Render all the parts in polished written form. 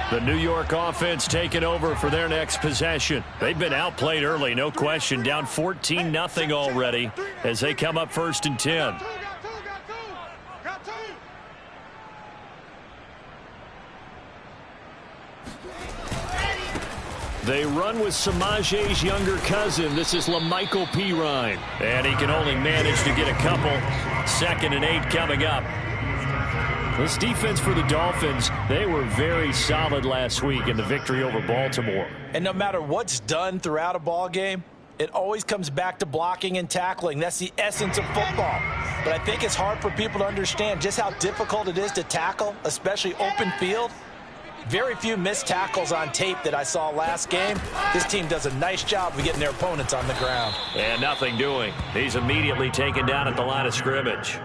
The New York offense taking over for their next possession. They've been outplayed early, no question. Down 14-0 already as they come up 1st and 10. They run with Samaje's younger cousin. This is LaMichael Pirine. And he can only manage to get a couple. 2nd and 8 coming up. This defense for the Dolphins, they were very solid last week in the victory over Baltimore. And no matter what's done throughout a ball game, it always comes back to blocking and tackling. That's the essence of football. But I think it's hard for people to understand just how difficult it is to tackle, especially open field. Very few missed tackles on tape that I saw last game. This team does a nice job of getting their opponents on the ground. And nothing doing. He's immediately taken down at the line of scrimmage.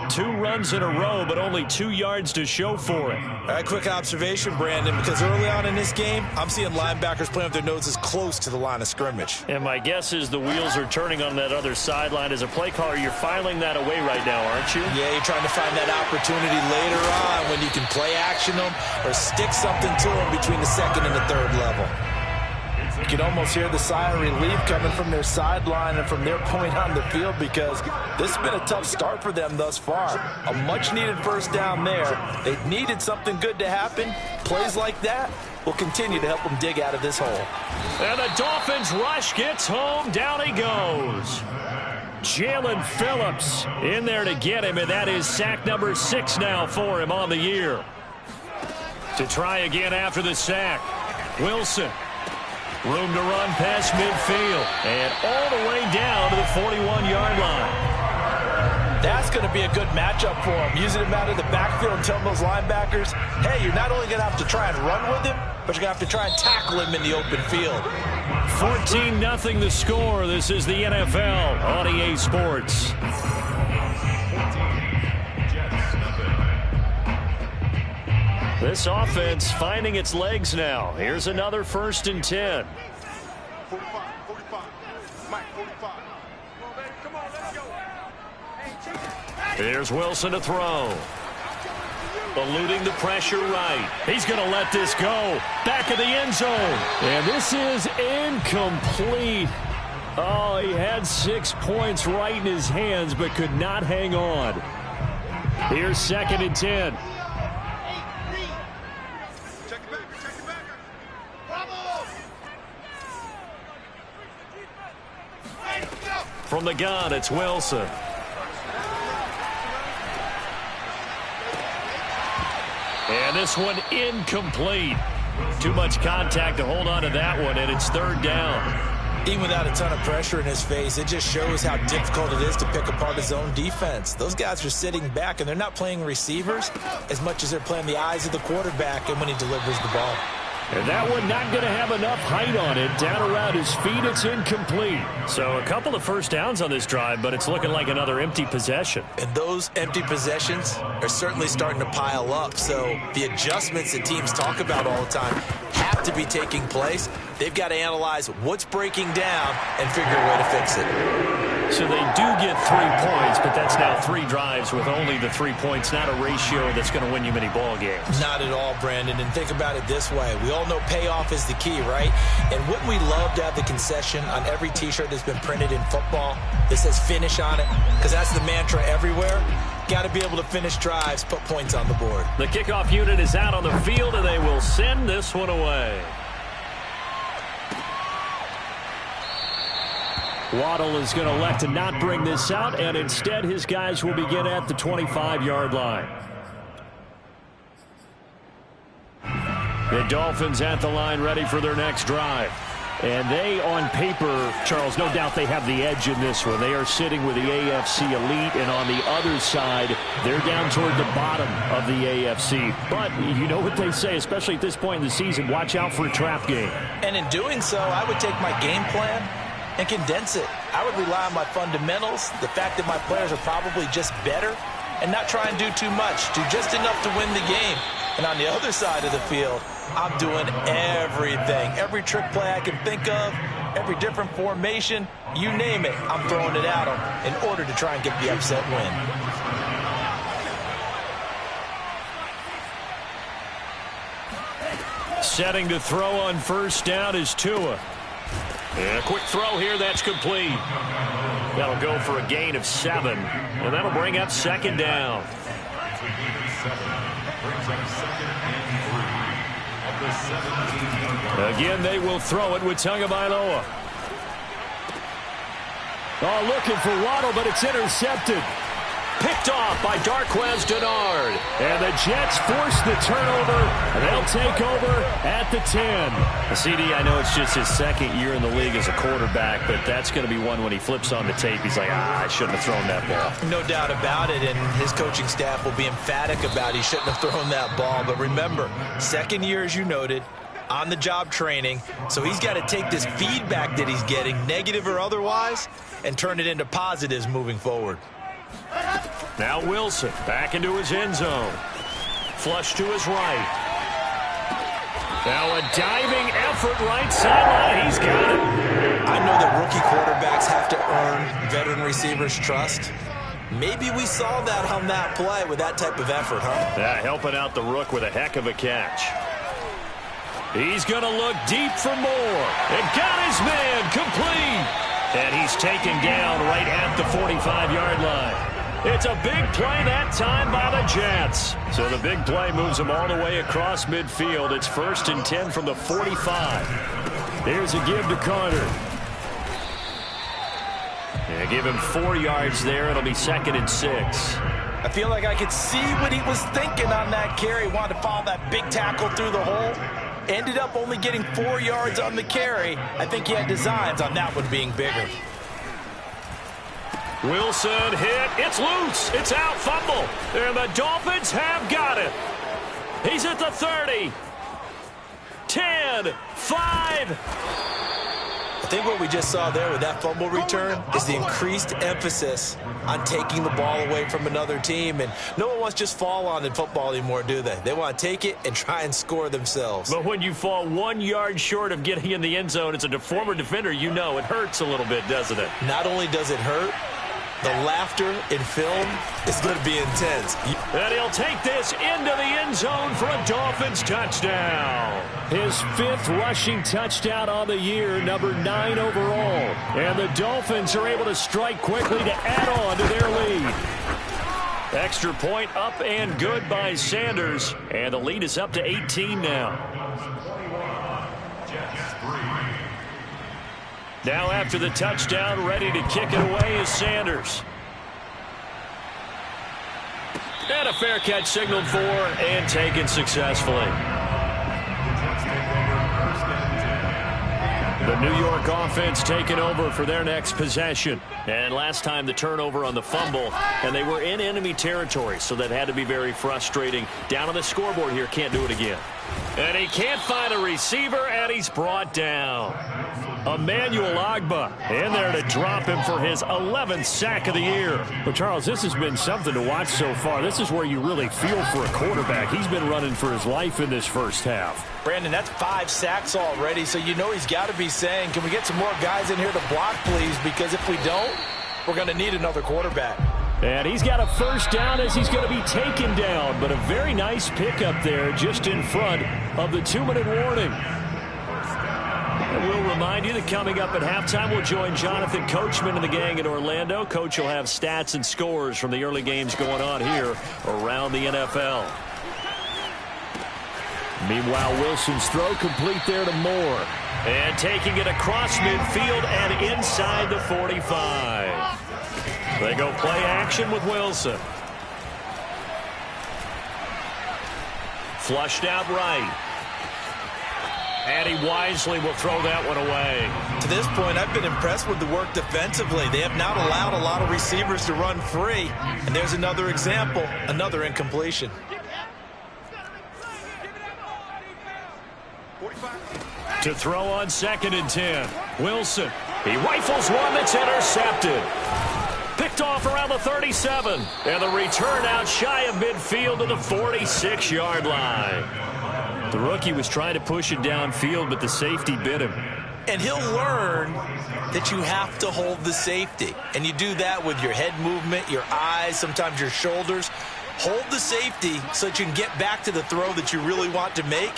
2 runs in a row, but only 2 yards to show for it. All right, quick observation, Brandon, because early on in this game, I'm seeing linebackers playing with their noses close to the line of scrimmage. And my guess is the wheels are turning on that other sideline. As a play caller, you're filing that away right now, aren't you? Yeah, you're trying to find that opportunity later on when you can play action them or stick something to them between the 2nd and the 3rd level. You can almost hear the sigh of relief coming from their sideline and from their point on the field because this has been a tough start for them thus far. A much-needed 1st down there. They needed something good to happen. Plays like that will continue to help them dig out of this hole. And the Dolphins rush gets home. Down he goes. Jalen Phillips in there to get him, and that is sack number 6 now for him on the year. To try again after the sack. Wilson. Room to run past midfield. And all the way down to the 41-yard line. That's going to be a good matchup for him. Using him out of the backfield and telling those linebackers, hey, you're not only going to have to try and run with him, but you're going to have to try and tackle him in the open field. 14-0 the score. This is the NFL on EA Sports. This offense finding its legs now. Here's another 1st and 10. 45. Mike, 45. Come on, let's go. Here's Wilson to throw. Eluding the pressure right. He's going to let this go. Back of the end zone. And this is incomplete. Oh, he had 6 points right in his hands, but could not hang on. Here's 2nd and 10. From the gun, it's Wilson. And this one incomplete. Too much contact to hold on to that one, and it's 3rd down. Even without a ton of pressure in his face, it just shows how difficult it is to pick apart his own defense. Those guys are sitting back, and they're not playing receivers as much as they're playing the eyes of the quarterback and when he delivers the ball. And that one not going to have enough height on it. Down around his feet, it's incomplete. So a couple of 1st downs on this drive, but it's looking like another empty possession. And those empty possessions are certainly starting to pile up. So the adjustments that teams talk about all the time have to be taking place. They've got to analyze what's breaking down and figure a way to fix it. So they do get 3 points, but that's now 3 drives with only the 3 points. Not a ratio that's going to win you many ball games. Not at all, Brandon. And think about it this way. We all know payoff is the key, right? And wouldn't we love to have the concession on every T-shirt that's been printed in football that says finish on it? Because that's the mantra everywhere. Got to be able to finish drives, put points on the board. The kickoff unit is out on the field, and they will send this one away. Waddle is going to elect to not bring this out, and instead his guys will begin at the 25-yard line. The Dolphins at the line ready for their next drive. And they, on paper, Charles, no doubt they have the edge in this one. They are sitting with the AFC elite, and on the other side, they're down toward the bottom of the AFC. But you know what they say, especially at this point in the season, watch out for a trap game. And in doing so, I would take my game plan and condense it. I would rely on my fundamentals, the fact that my players are probably just better, and not try and do too much, do just enough to win the game. And on the other side of the field, I'm doing everything. Every trick play I can think of, every different formation, you name it, I'm throwing it at them in order to try and get the upset win. Setting to throw on first down is Tua. And a quick throw here, that's complete. That'll go for a gain of 7, and that'll bring up second down. Again, they will throw it with Tagovailoa. Oh, looking for Waddle, but it's intercepted. Picked off by Darqueze Dennard. And the Jets force the turnover. They'll take over at the 10. CD, I know it's just his second year in the league as a quarterback, but that's going to be one when he flips on the tape. He's like, I shouldn't have thrown that ball. No doubt about it, and his coaching staff will be emphatic about he shouldn't have thrown that ball. But remember, second year, as you noted, on-the-job training, so he's got to take this feedback that he's getting, negative or otherwise, and turn it into positives moving forward. Now Wilson back into his end zone. Flush to his right. Now a diving effort right sideline. He's got it. I know that rookie quarterbacks have to earn veteran receivers' trust. Maybe we saw that on that play with that type of effort, huh? Yeah, helping out the rook with a heck of a catch. He's going to look deep for more. And got his man complete. And he's taken down right at the 45-yard line. It's a big play that time by the Jets. So the big play moves them all the way across midfield. It's 1st and 10 from the 45. Here's a give to Carter. Yeah, give him 4 yards there. It'll be 2nd and 6. I feel like I could see what he was thinking on that carry. Wanted to follow that big tackle through the hole. Ended up only getting 4 yards on the carry. I think he had designs on that one being bigger. Wilson hit. It's loose. It's out. Fumble. And the Dolphins have got it. He's at the 30. 10, 5. I think what we just saw there with that fumble return is the increased emphasis on taking the ball away from another team. And no one wants to just fall on in football anymore, do they? They want to take it and try and score themselves. But when you fall 1 yard short of getting in the end zone as a former defender, you know it hurts a little bit, doesn't it? Not only does it hurt, the laughter in film is going to be intense. And he'll take this into the end zone for a Dolphins touchdown. His 5th rushing touchdown on the year, number 9 overall. And the Dolphins are able to strike quickly to add on to their lead. Extra point up and good by Sanders. And the lead is up to 18 now. Now after the touchdown, ready to kick it away is Sanders. And a fair catch signaled for and taken successfully. The New York offense taking over for their next possession. And last time the turnover on the fumble, and they were in enemy territory, so that had to be very frustrating. Down on the scoreboard here, can't do it again. And he can't find a receiver, and he's brought down. Emmanuel Ogbah in there to drop him for his 11th sack of the year. Well, Charles, this has been something to watch so far. This is where you really feel for a quarterback. He's been running for his life in this first half. Brandon, that's 5 sacks already, so you know he's got to be saying, can we get some more guys in here to block, please? Because if we don't, we're going to need another quarterback. And he's got a first down as he's going to be taken down. But a very nice pickup there just in front of the 2-minute warning. And we'll remind you that coming up at halftime, we'll join Jonathan Coachman and the gang in Orlando. Coach will have stats and scores from the early games going on here around the NFL. Meanwhile, Wilson's throw complete there to Moore. And taking it across midfield and inside the 45. They go play action with Wilson. Flushed out right. And he wisely will throw that one away. To this point, I've been impressed with the work defensively. They have not allowed a lot of receivers to run free. And there's another example, another incompletion. To throw on 2nd and 10. Wilson. He rifles one that's intercepted. Picked off around the 37. And the return out shy of midfield to the 46-yard line. The rookie was trying to push it downfield, but the safety bit him. And he'll learn that you have to hold the safety. And you do that with your head movement, your eyes, sometimes your shoulders. hold the safety so that you can get back to the throw that you really want to make.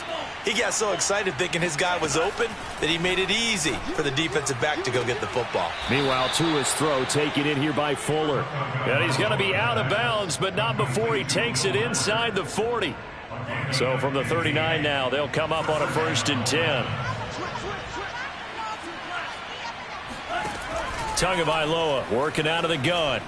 He got so excited thinking his guy was open that he made it easy for the defensive back to go get the football. Meanwhile, Tua's throw taken in here by Fuller. And he's going to be out of bounds, but not before he takes it inside the 40. So from the 39 now, they'll come up on a 1st and 10. Tagovailoa working out of the gun.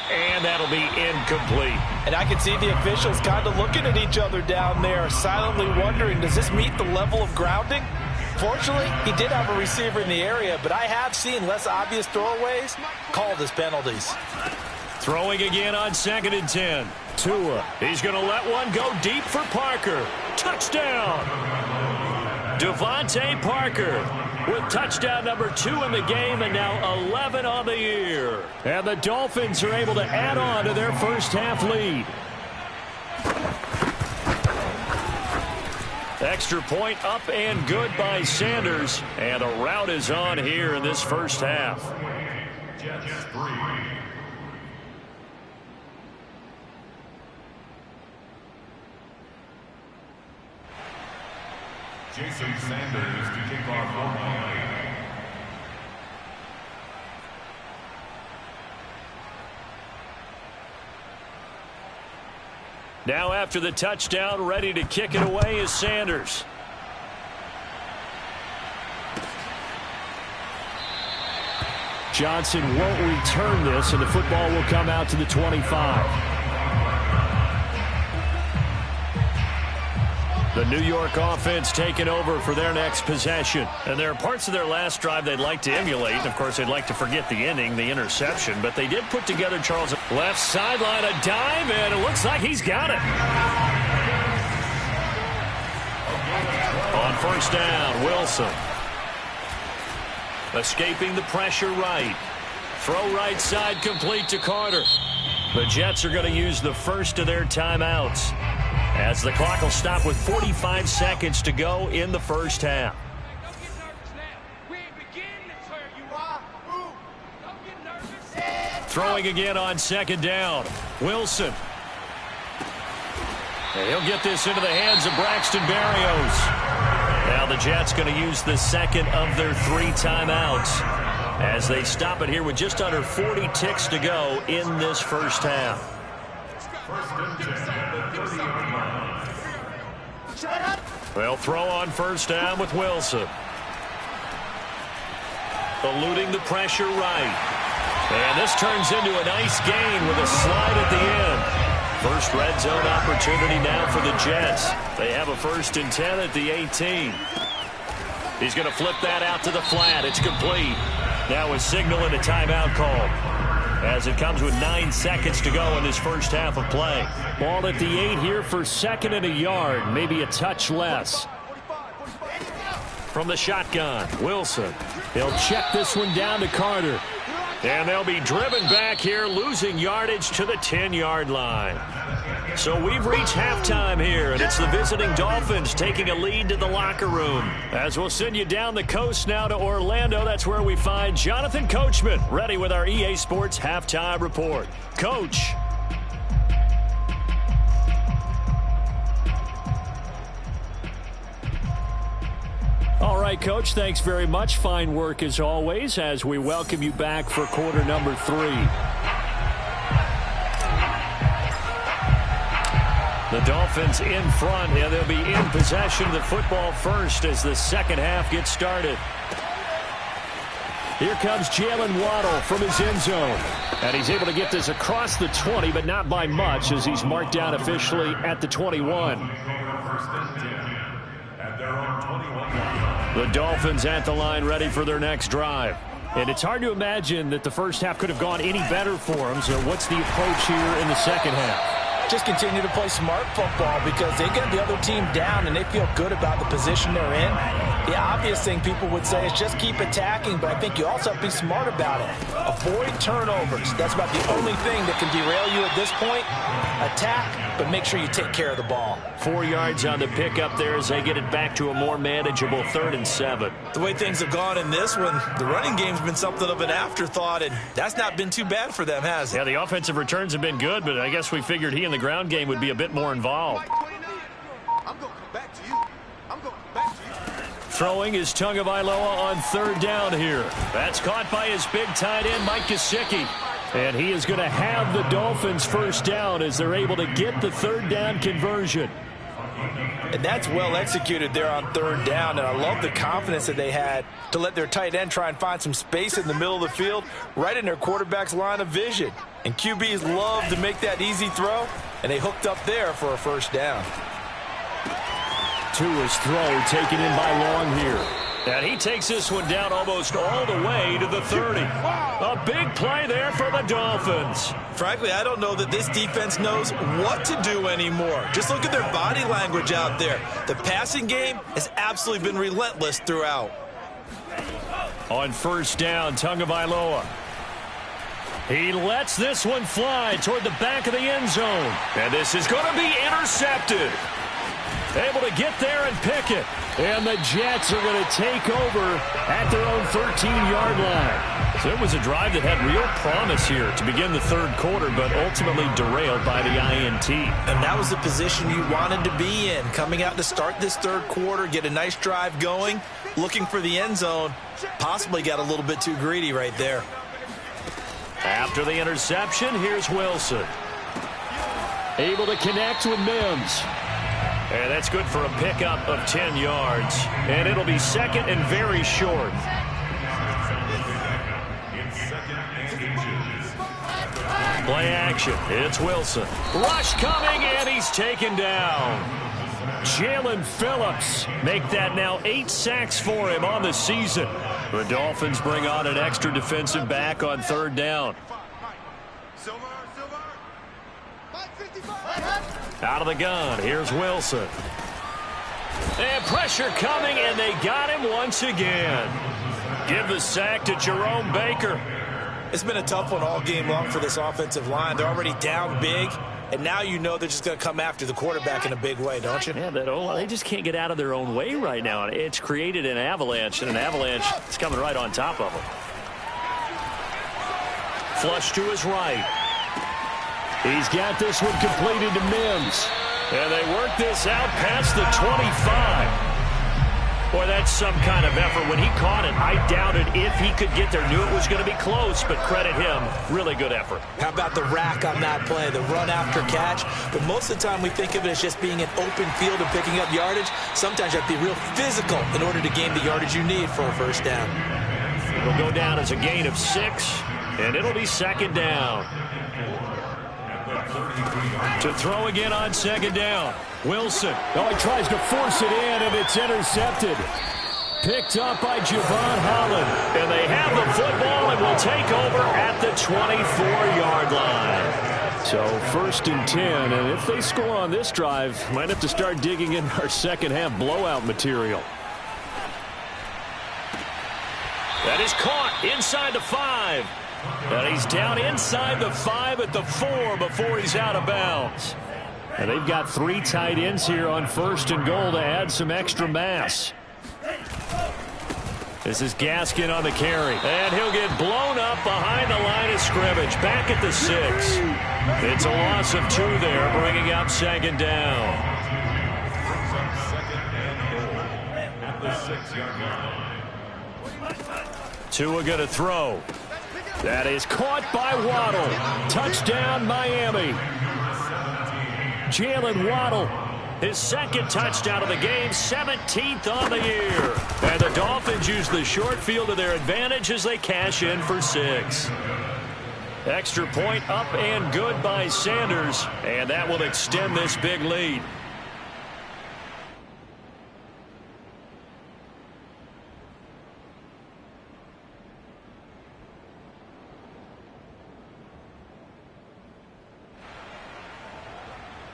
And that'll be incomplete. And I can see the officials kind of looking at each other down there, silently wondering, does this meet the level of grounding? Fortunately, he did have a receiver in the area, but I have seen less obvious throwaways called as penalties. Throwing again on 2nd and 10. Tua, he's going to let one go deep for Parker. Touchdown! Devontae Parker with touchdown number 2 in the game and now 11 on the year. And the Dolphins are able to add on to their first half lead. Extra point up and good by Sanders. And a rout is on here in this first half. Jason Sanders to kick off for Miami. Now after the touchdown, ready to kick it away is Sanders. Johnson won't return this, and the football will come out to the 25. The New York offense taking over for their next possession. And there are parts of their last drive they'd like to emulate. And, of course, they'd like to forget the ending, the interception. But they did put together Charles. Left sideline, a dive, and it looks like he's got it. On 1st down, Wilson. Escaping the pressure right. Throw right side complete to Carter. The Jets are going to use the first of their timeouts, as the clock will stop with 45 seconds to go in the first half. Throwing again on 2nd down. Wilson. And he'll get this into the hands of Braxton Berrios. Now the Jets going to use the second of their 3 timeouts as they stop it here with just under 40 ticks to go in this first half. They'll throw on 1st down with Wilson. Eluding the pressure right. And this turns into a nice gain with a slide at the end. First red zone opportunity now for the Jets. They have a 1st and 10 at the 18. He's going to flip that out to the flat. It's complete. Now a signal and a timeout call, as it comes with 9 seconds to go in this first half of play. Ball at the 8 here for 2nd and a yard, maybe a touch less. From the shotgun, Wilson. He'll check this one down to Carter. And they'll be driven back here, losing yardage to the 10-yard line. So we've reached halftime here, and it's the visiting Dolphins taking a lead to the locker room. As we'll send you down the coast now to Orlando, that's where we find Jonathan Coachman, ready with our EA Sports Halftime Report. Coach. All right, Coach, thanks very much. Fine work as always as we welcome you back for quarter number 3. The Dolphins in front, and they'll be in possession of the football first as the second half gets started. Here comes Jalen Waddle from his end zone. And he's able to get this across the 20, but not by much, as he's marked down officially at the 21. The Dolphins at the line, ready for their next drive. And it's hard to imagine that the first half could have gone any better for them. So what's the approach here in the second half? Just continue to play smart football because they get the other team down and they feel good about the position they're in. The obvious thing people would say is just keep attacking, but I think you also have to be smart about it. Avoid turnovers. That's about the only thing that can derail you at this point. Attack, but make sure you take care of the ball. 4 yards on the pickup there as they get it back to a more manageable 3rd and 7. The way things have gone in this one, the running game's been something of an afterthought, and that's not been too bad for them, has it? Yeah, the offensive returns have been good, but I guess we figured he in the ground game would be a bit more involved. I'm going to come back to you. I'm going to come back to you. Throwing is Tagovailoa on 3rd down here. That's caught by his big tight end, Mike Gesicki. And he is going to have the Dolphins 1st down as they're able to get the 3rd down conversion. And that's well executed there on 3rd down, and I love the confidence that they had to let their tight end try and find some space in the middle of the field, right in their quarterback's line of vision. And QBs love to make that easy throw, and they hooked up there for a 1st down. Tua's throw taken in by Long here. And he takes this one down almost all the way to the 30. A big play there for the Dolphins. Frankly, I don't know that this defense knows what to do anymore. Just look at their body language out there. The passing game has absolutely been relentless throughout. On 1st down, Tagovailoa. He lets this one fly toward the back of the end zone. And this is going to be intercepted. Able to get there and pick it. And the Jets are going to take over at their own 13-yard line. So it was a drive that had real promise here to begin the 3rd quarter, but ultimately derailed by the INT. And that was the position you wanted to be in. Coming out to start this 3rd quarter, get a nice drive going, looking for the end zone. Possibly got a little bit too greedy right there. After the interception, here's Wilson. Able to connect with Mims. And that's good for a pickup of 10 yards. And it'll be 2nd and very short. Play action. It's Wilson. Rush coming, and he's taken down. Jaelan Phillips make that now 8 sacks for him on the season. The Dolphins bring on an extra defensive back on 3rd down. Out of the gun, here's Wilson. And pressure coming, and they got him once again. Give the sack to Jerome Baker. It's been a tough one all game long for this offensive line. They're already down big, and now you know they're just going to come after the quarterback in a big way, don't you? Yeah, they just can't get out of their own way right now. It's created an avalanche, and an avalanche is coming right on top of them. Flush to his right. He's got this one completed to Mims. And they work this out past the 25. Boy, that's some kind of effort. When he caught it, I doubted if he could get there. Knew it was going to be close, but credit him. Really good effort. How about the rack on that play, the run after catch? But most of the time we think of it as just being an open field and picking up yardage. Sometimes you have to be real physical in order to gain the yardage you need for a 1st down. It'll go down as a gain of 6, and it'll be 2nd down. To throw again on 2nd down. Wilson. Oh, he tries to force it in, and it's intercepted. Picked up by Javon Holland. And they have the football and will take over at the 24-yard line. So 1st and 10, and if they score on this drive, might have to start digging in our second-half blowout material. That is caught inside the 5. And he's down inside the 5 at the 4 before he's out of bounds. And they've got 3 tight ends here on 1st and goal to add some extra mass. This is Gaskin on the carry. And he'll get blown up behind the line of scrimmage. Back at the 6. It's a loss of 2 there, bringing up 2nd down. Tua going to throw. That is caught by Waddle. Touchdown, Miami. Jalen Waddle, his 2nd touchdown of the game, 17th on the year. And the Dolphins use the short field to their advantage as they cash in for 6. Extra point up and good by Sanders, and that will extend this big lead.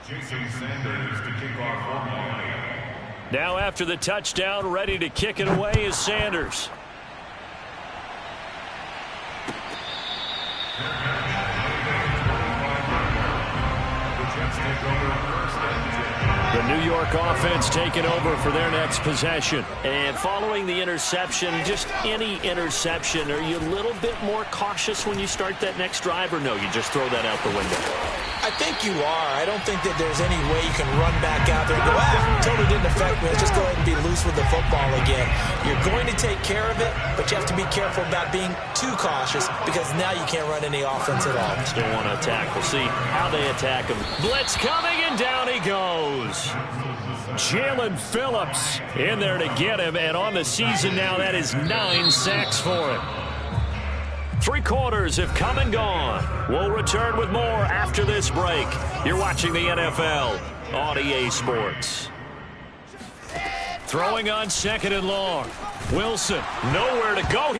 Jason Sanders to kick off for Miami. Now after the touchdown, ready to kick it away is Sanders. The New York offense taking over for their next possession. And following the interception, just any interception, are you a little bit more cautious when you start that next drive, or no, you just throw that out the window? I think you are. I don't think that there's any way you can run back out there and go, totally didn't affect me. Let's just go ahead and be loose with the football again. You're going to take care of it, but you have to be careful about being too cautious because now you can't run any offense at all. Still want to attack. We'll see how they attack him. Blitz coming, and down he goes. Jalen Phillips in there to get him, and on the season now, that is 9 sacks for him. 3 quarters have come and gone. We'll return with more after this break. You're watching the NFL on EA Sports. Throwing on 2nd and long. Wilson, nowhere to go.